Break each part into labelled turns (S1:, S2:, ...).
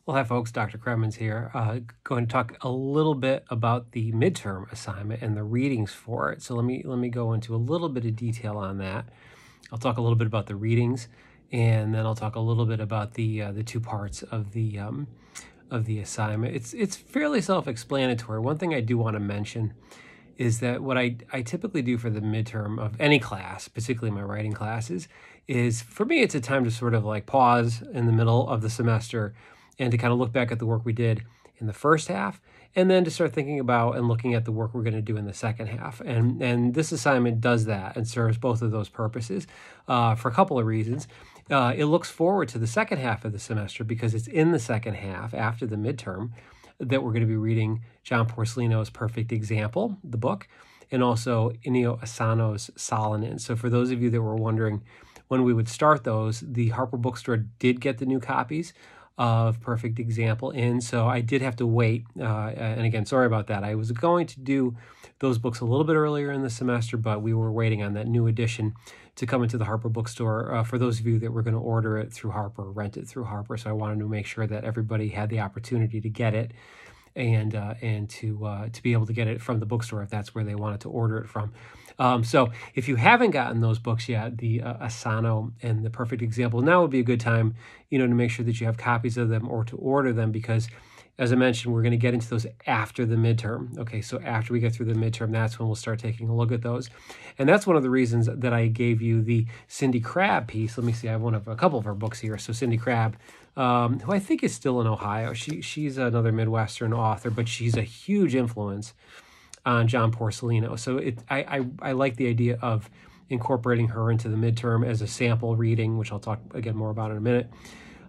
S1: Well, hi folks, Dr. Kremens here. Going to talk a little bit about the midterm assignment and the readings for it. So let me go into a little bit of detail on that. I'll talk a little bit about the readings, and then I'll talk a little bit about the two parts of the assignment. It's fairly self-explanatory. One thing I do want to mention is that what I typically do for the midterm of any class, particularly my writing classes, is for me it's a time to sort of like pause in the middle of the semester and to kind of look back at the work we did in the first half, and then to start thinking about and looking at the work we're going to do in the second half. And this assignment does that and serves both of those purposes for a couple of reasons. It looks forward to the second half of the semester because it's in the second half after the midterm that we're going to be reading John Porcelino's Perfect Example, the book, and also Inio Asano's Solonin. So for those of you that were wondering when we would start those, the Harper Bookstore did get the new copies of Perfect Example in, so I did have to wait. And again, sorry about that. I was going to do those books a little bit earlier in the semester, but we were waiting on that new edition to come into the Harper Bookstore for those of you that were going to order it through Harper, rent it through Harper. So I wanted to make sure that everybody had the opportunity to get it and to be able to get it from the bookstore if that's where they wanted to order it from. So if you haven't gotten those books yet, the Asano and the Perfect Example, now would be a good time, to make sure that you have copies of them or to order them because, as I mentioned, we're going to get into those after the midterm. Okay, so after we get through the midterm, that's when we'll start taking a look at those. And that's one of the reasons that I gave you the Cindy Crabb piece. Let me see, I have a couple of her books here. So Cindy Crabb, who I think is still in Ohio. She's another Midwestern author, but she's a huge influence on John Porcelino. So I like the idea of incorporating her into the midterm as a sample reading, which I'll talk again more about in a minute,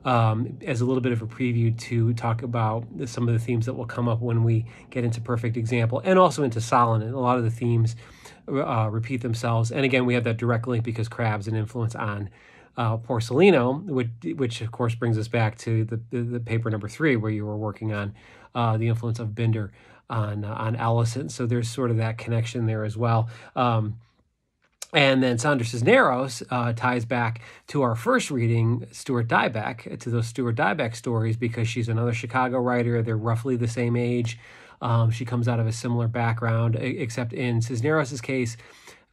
S1: as a little bit of a preview to talk about some of the themes that will come up when we get into Perfect Example and also into Solonin. A lot of the themes repeat themselves. And again, we have that direct link because Crabb's an influence on Porcelino, which of course brings us back to the paper number 3 where you were working on the influence of Binder on Ellison. So there's sort of that connection there as well. And then Sandra Cisneros ties back to our first reading, Stuart Diebeck, to those Stuart Diebeck stories because she's another Chicago writer. They're roughly the same age. She comes out of a similar background, except in Cisneros' case,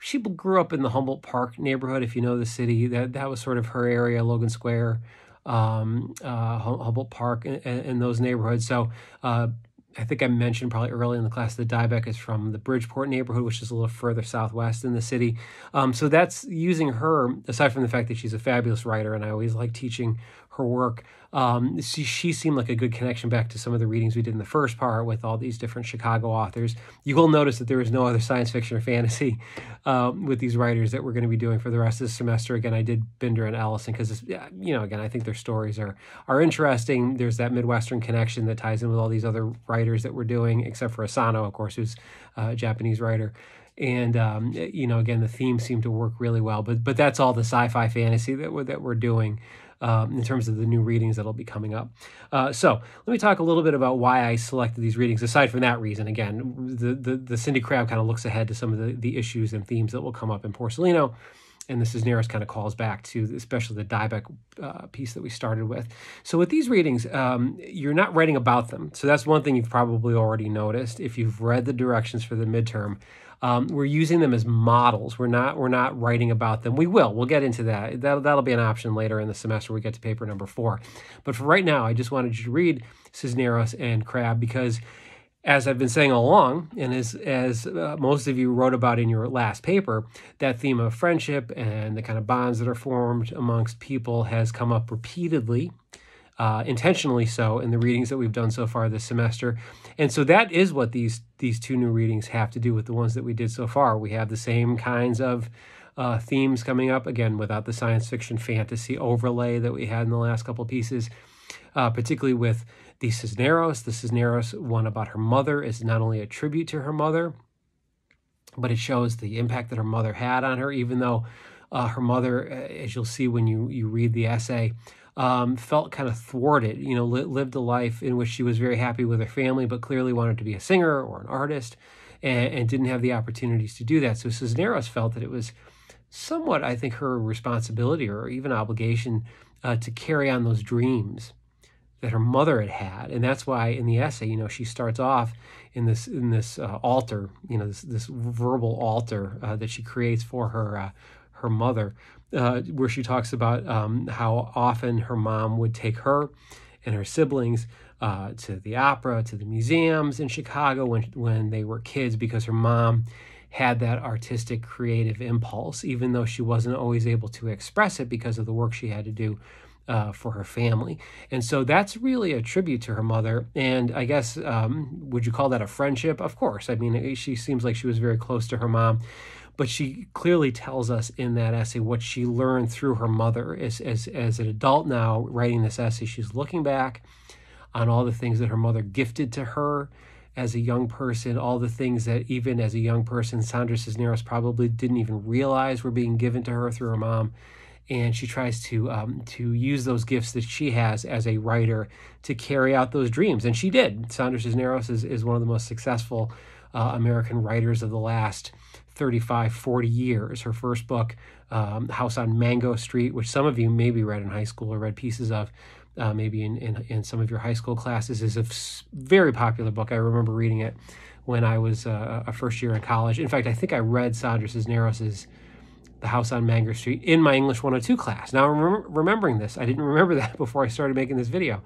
S1: she grew up in the Humboldt Park neighborhood, if you know the city. That was sort of her area, Logan Square, Humboldt Park, and those neighborhoods. So I think I mentioned probably early in the class that Diebeck is from the Bridgeport neighborhood, which is a little further southwest in the city. So that's using her, aside from the fact that she's a fabulous writer, and I always like teaching her work. She seemed like a good connection back to some of the readings we did in the first part with all these different Chicago authors. You will notice that there is no other science fiction or fantasy with these writers that we're going to be doing for the rest of the semester. Again, I did Binder and Ellison because, again, I think their stories are interesting. There's that Midwestern connection that ties in with all these other writers that we're doing, except for Asano, of course, who's a Japanese writer. And, again, the themes seem to work really well. But that's all the sci-fi fantasy that we're doing in terms of the new readings that'll be coming up. So let me talk a little bit about why I selected these readings. Aside from that reason, again, the Cindy Crabb kind of looks ahead to some of the issues and themes that will come up in Porcelino. And the Cisneros kind of calls back to especially the Diebeck piece that we started with. So with these readings, you're not writing about them. So that's one thing you've probably already noticed. If you've read the directions for the midterm, we're using them as models. We're not writing about them. We'll get into that. That'll be an option later in the semester when we get to paper number 4. But for right now, I just wanted you to read Cisneros and Crabb because, as I've been saying all along, and as most of you wrote about in your last paper, that theme of friendship and the kind of bonds that are formed amongst people has come up repeatedly, intentionally so, in the readings that we've done so far this semester. And so that is what these two new readings have to do with the ones that we did so far. We have the same kinds of themes coming up, again, without the science fiction fantasy overlay that we had in the last couple of pieces, particularly with the Cisneros. The Cisneros one about her mother is not only a tribute to her mother, but it shows the impact that her mother had on her, even though her mother, as you'll see when you read the essay, felt kind of thwarted, lived a life in which she was very happy with her family, but clearly wanted to be a singer or an artist and didn't have the opportunities to do that. So Cisneros felt that it was somewhat, I think, her responsibility or even obligation to carry on those dreams that her mother had had. And that's why in the essay, she starts off in this altar, this verbal altar that she creates for her mother, where she talks about how often her mom would take her and her siblings to the opera, to the museums in Chicago when they were kids, because her mom had that artistic, creative impulse, even though she wasn't always able to express it because of the work she had to do for her family. And so that's really a tribute to her mother. And I guess, would you call that a friendship? Of course. I mean, she seems like she was very close to her mom, but she clearly tells us in that essay what she learned through her mother. As an adult now, writing this essay, she's looking back on all the things that her mother gifted to her as a young person, all the things that even as a young person, Sandra Cisneros probably didn't even realize were being given to her through her mom. And she tries to use those gifts that she has as a writer to carry out those dreams. And she did. Sandra Cisneros is one of the most successful American writers of the last 35, 40 years. Her first book, House on Mango Street, which some of you maybe read in high school or read pieces of, maybe in some of your high school classes, is a very popular book. I remember reading it when I was a first year in college. In fact, I think I read Sandra Cisneros's The House on Mango Street in my English 102 class. Now, remembering this, I didn't remember that before I started making this video.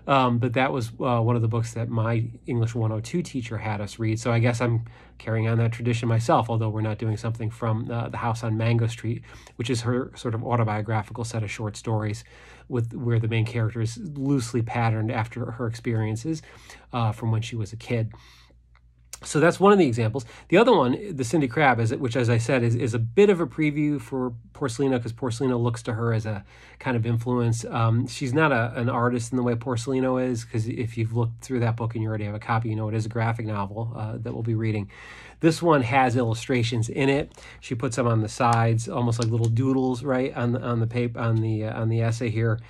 S1: But that was one of the books that my English 102 teacher had us read. So I guess I'm carrying on that tradition myself, although we're not doing something from The House on Mango Street, which is her sort of autobiographical set of short stories where the main character is loosely patterned after her experiences from when she was a kid. So that's one of the examples. The other one, the Cindy Crabb, which, as I said, is a bit of a preview for Porcelina, because Porcelina looks to her as a kind of influence. She's not an artist in the way Porcelino is, because if you've looked through that book and you already have a copy, you know it is a graphic novel that we'll be reading. This one has illustrations in it. She puts them on the sides, almost like little doodles, right, on the paper, on the essay here.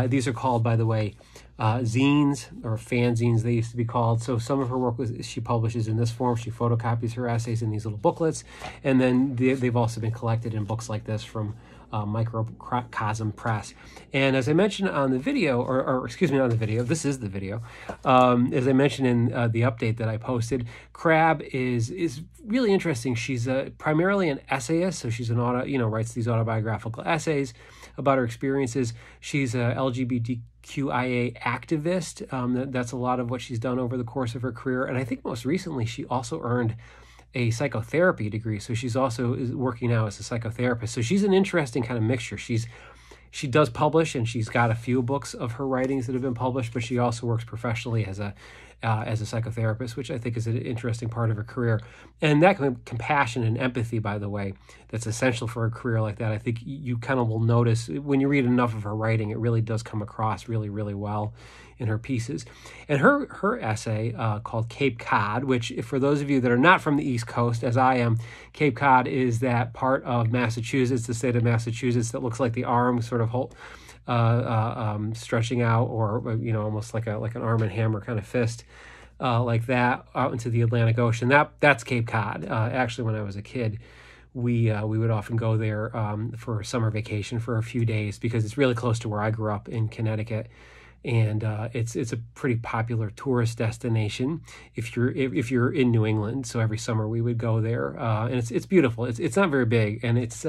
S1: These are called, by the way, zines, or fanzines they used to be called. So some of her work she publishes in this form. She photocopies her essays in these little booklets, and then they've also been collected in books like this from Microcosm Press. And as I mentioned on the video, or excuse me, on the video, this is the video, as I mentioned in the update that I posted, Crabb is really interesting. She's primarily an essayist, so she's writes these autobiographical essays about her experiences. She's a LGBTQIA activist. That's a lot of what she's done over the course of her career. And I think most recently she also earned a psychotherapy degree. So she's also working now as a psychotherapist. So she's an interesting kind of mixture. She does publish, and she's got a few books of her writings that have been published, but she also works professionally as a psychotherapist, which I think is an interesting part of her career. And that kind of compassion and empathy, by the way, that's essential for a career like that. I think you kind of will notice when you read enough of her writing, it really does come across really, really well in her pieces. And her essay called Cape Cod, which for those of you that are not from the East Coast, as I am, Cape Cod is that part of Massachusetts, the state of Massachusetts, that looks like the arm sort of stretching out, or almost like an Arm and Hammer kind of fist, like that, out into the Atlantic Ocean. That's Cape Cod. Actually, when I was a kid, we would often go there for a summer vacation for a few days, because it's really close to where I grew up in Connecticut. And it's a pretty popular tourist destination if you're in New England. So every summer we would go there, and it's beautiful. It's not very big, and it's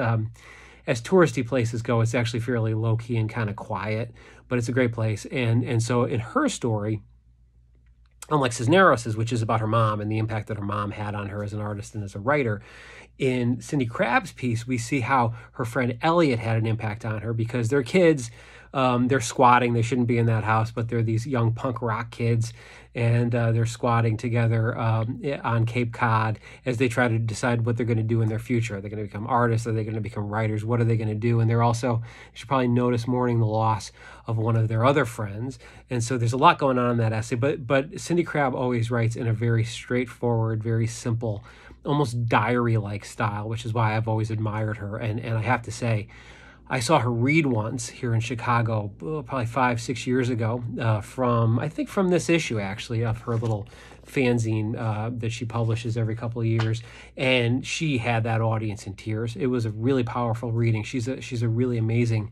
S1: as touristy places go, it's actually fairly low key and kind of quiet, but it's a great place. And so in her story, unlike Cisneros's, which is about her mom and the impact that her mom had on her as an artist and as a writer, in Cindy Crabb's piece, we see how her friend Elliot had an impact on her, because they're kids. They're squatting. They shouldn't be in that house, but they're these young punk rock kids, and they're squatting together on Cape Cod as they try to decide what they're going to do in their future. Are they going to become artists? Are they going to become writers? What are they going to do? And they're also, you should probably notice, mourning the loss of one of their other friends. And so there's a lot going on in that essay. But Cindy Crabb always writes in a very straightforward, very simple, almost diary-like style, which is why I've always admired her. And I have to say, I saw her read once here in Chicago, probably 5-6 years ago, from this issue, actually, of her little fanzine that she publishes every couple of years. And she had that audience in tears. It was a really powerful reading. She's a really amazing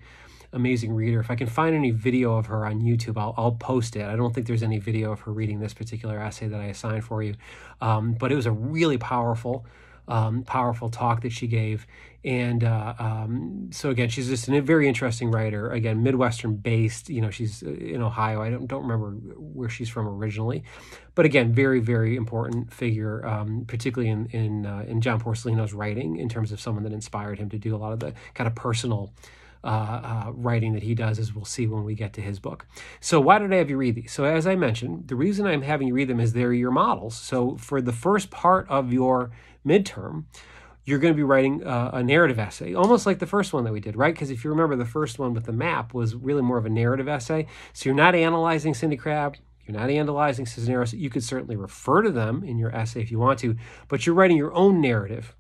S1: amazing reader. If I can find any video of her on YouTube, I'll post it. I don't think there's any video of her reading this particular essay that I assigned for you, but it was a really powerful talk that she gave. And so again, she's just a very interesting writer. Again, Midwestern based. She's in Ohio. I don't remember where she's from originally, but again, very, very important figure, particularly in John Porcellino's writing, in terms of someone that inspired him to do a lot of the kind of personal writing that he does, as we'll see when we get to his book. So why did I have you read these? So as I mentioned, the reason I'm having you read them is they're your models. So for the first part of your midterm, you're going to be writing a narrative essay, almost like the first one that we did, right? Because if you remember, the first one with the map was really more of a narrative essay. So you're not analyzing Cindy Crabb, you're not analyzing Cisneros. You could certainly refer to them in your essay if you want to, but you're writing your own narrative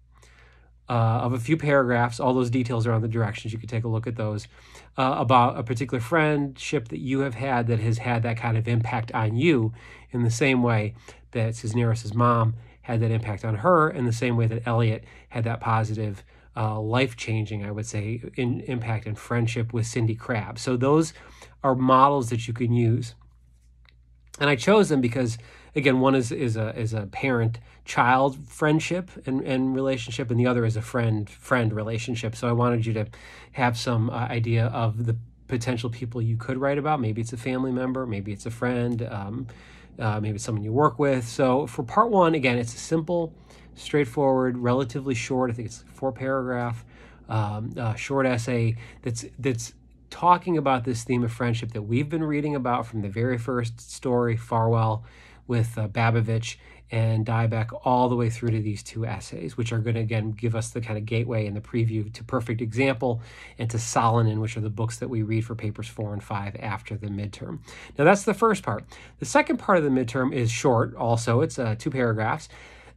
S1: of a few paragraphs. All those details are on the directions. You could take a look at those, about a particular friendship that you have had that has had that kind of impact on you, in the same way that Cisneros' mom had that impact on her, in the same way that Elliot had that positive, life-changing, I would say, impact and friendship with Cindy Crabb. So those are models that you can use. And I chose them because, again, one is a parent-child friendship and relationship, and the other is a friend-friend relationship. So I wanted you to have some idea of the potential people you could write about. Maybe it's a family member, maybe it's a friend, maybe it's someone you work with. So for part one, again, it's a simple, straightforward, relatively short, I think it's a 4-paragraph short essay that's talking about this theme of friendship that we've been reading about from the very first story, Farwell, with Babovich and Diebeck, all the way through to these 2 essays, which are going to, again, give us the kind of gateway and the preview to Perfect Example and to Solonin, which are the books that we read for papers 4 and 5 after the midterm. Now, that's the first part. The second part of the midterm is short also. It's 2 paragraphs.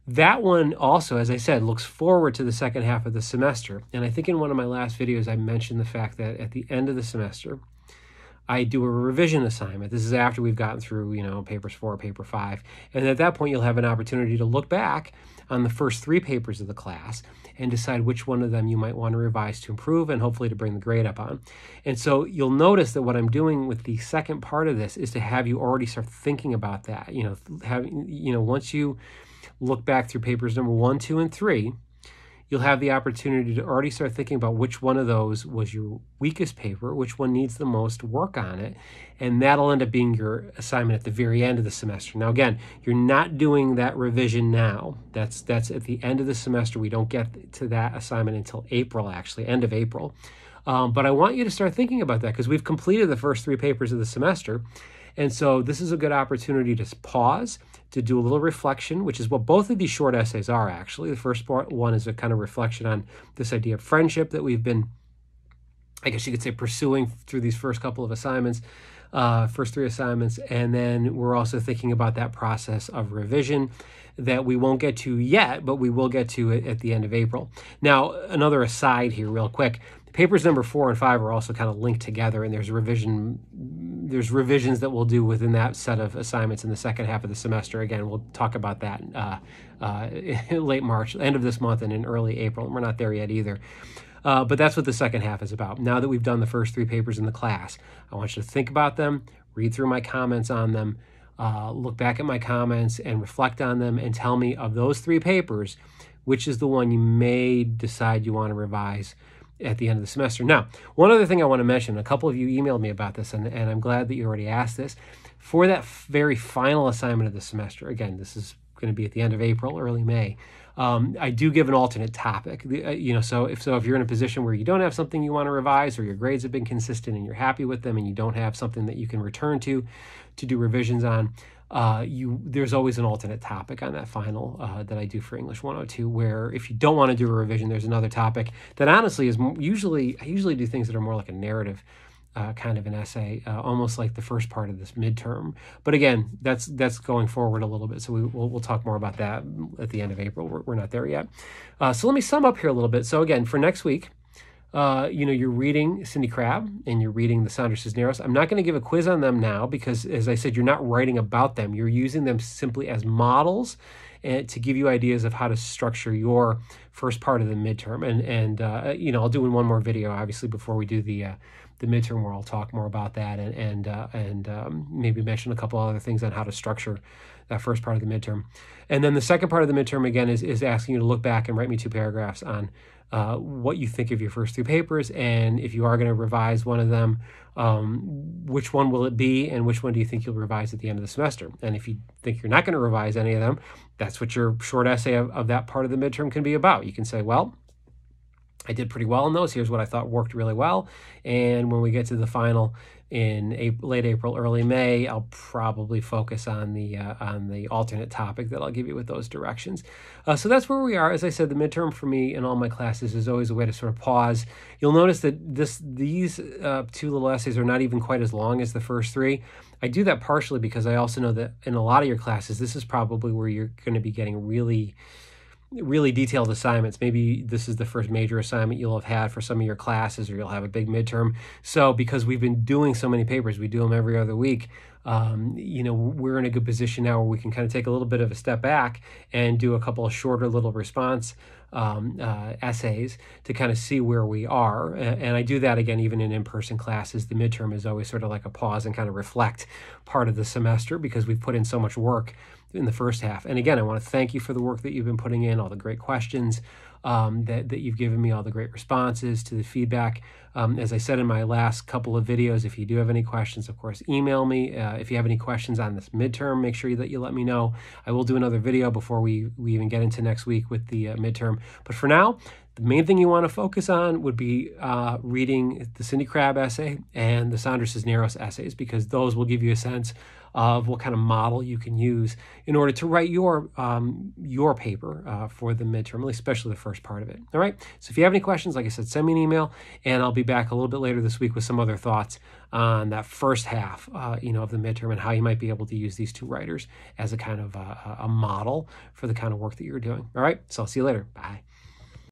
S1: That one also, as I said, looks forward to the second half of the semester. And I think in one of my last videos, I mentioned the fact that at the end of the semester, I do a revision assignment. This is after we've gotten through, papers 4, paper 5. And at that point, you'll have an opportunity to look back on the first 3 papers of the class and decide which one of them you might want to revise to improve and hopefully to bring the grade up on. And so you'll notice that what I'm doing with the second part of this is to have you already start thinking about that. Once you look back through papers number 1, 2, and 3, you'll have the opportunity to already start thinking about which one of those was your weakest paper, which one needs the most work on it, and that'll end up being your assignment at the very end of the semester. Now, again, you're not doing that revision now. That's at the end of the semester. We don't get to that assignment until April, actually, end of April. But I want you to start thinking about that because we've completed the first 3 papers of the semester. And so this is a good opportunity to pause, to do a little reflection, which is what both of these short essays are, actually. The first one is a kind of reflection on this idea of friendship that we've been, I guess you could say, pursuing through these first couple of assignments, first 3 assignments. And then we're also thinking about that process of revision that we won't get to yet, but we will get to it at the end of April. Now, another aside here real quick. Papers number 4 and 5 are also kind of linked together, and there's revisions that we'll do within that set of assignments in the second half of the semester. Again, we'll talk about that late March, end of this month, and in early April. We're not there yet either. But that's what the second half is about. Now that we've done the first 3 papers in the class, I want you to think about them, read through my comments on them, look back at my comments and reflect on them, and tell me of those 3 papers, which is the one you may decide you want to revise at the end of the semester. Now, one other thing I want to mention, a couple of you emailed me about this, and I'm glad that you already asked this. For that very final assignment of the semester, again, this is going to be at the end of April, early May, I do give an alternate topic. So if you're in a position where you don't have something you want to revise, or your grades have been consistent and you're happy with them, and you don't have something that you can return to do revisions on, there's always an alternate topic on that final that I do for English 102, where if you don't want to do a revision, there's another topic that honestly is I usually do things that are more like a narrative kind of an essay, almost like the first part of this midterm. But again, that's going forward a little bit, so we'll talk more about that at the end of April. We're not there yet. So let me sum up here a little bit. So again, for next week, you're reading Cindy Crabb and you're reading the Sandra Cisneros. I'm not going to give a quiz on them now because, as I said, you're not writing about them. You're using them simply as models and to give you ideas of how to structure your first part of the midterm. And I'll do in one more video, obviously, before we do the the midterm, where I'll talk more about that and maybe mention a couple other things on how to structure that first part of the midterm. And then the second part of the midterm, again, is asking you to look back and write me 2 paragraphs on what you think of your first 3 papers, and if you are going to revise one of them, which one will it be, and which one do you think you'll revise at the end of the semester? And if you think you're not going to revise any of them, that's what your short essay of that part of the midterm can be about. You can say, well, I did pretty well in those. Here's what I thought worked really well. And when we get to the final in late April, early May, I'll probably focus on the alternate topic that I'll give you with those directions. So that's where we are. As I said, the midterm for me in all my classes is always a way to sort of pause. You'll notice that these 2 little essays are not even quite as long as the first 3. I do that partially because I also know that in a lot of your classes, this is probably where you're going to be getting really detailed assignments. Maybe this is the first major assignment you'll have had for some of your classes, or you'll have a big midterm. So because we've been doing so many papers, we do them every other week, we're in a good position now where we can kind of take a little bit of a step back and do a couple of shorter little response essays to kind of see where we are. And I do that again even in in-person classes. The midterm is always sort of like a pause and kind of reflect part of the semester, because we've put in so much work in the first half. And again, I want to thank you for the work that you've been putting in, all the great questions that you've given me, all the great responses to the feedback. As I said in my last couple of videos, if you do have any questions, of course, email me. If you have any questions on this midterm, make sure that you let me know. I will do another video before we even get into next week with the midterm. But for now, the main thing you want to focus on would be reading the Cindy Crabb essay and the Sandra Cisneros essays, because those will give you a sense of what kind of model you can use in order to write your paper for the midterm, especially the first part of it. All right. So if you have any questions, like I said, send me an email, and I'll be back a little bit later this week with some other thoughts on that first half, of the midterm, and how you might be able to use these 2 writers as a kind of a model for the kind of work that you're doing. All right. So I'll see you later. Bye.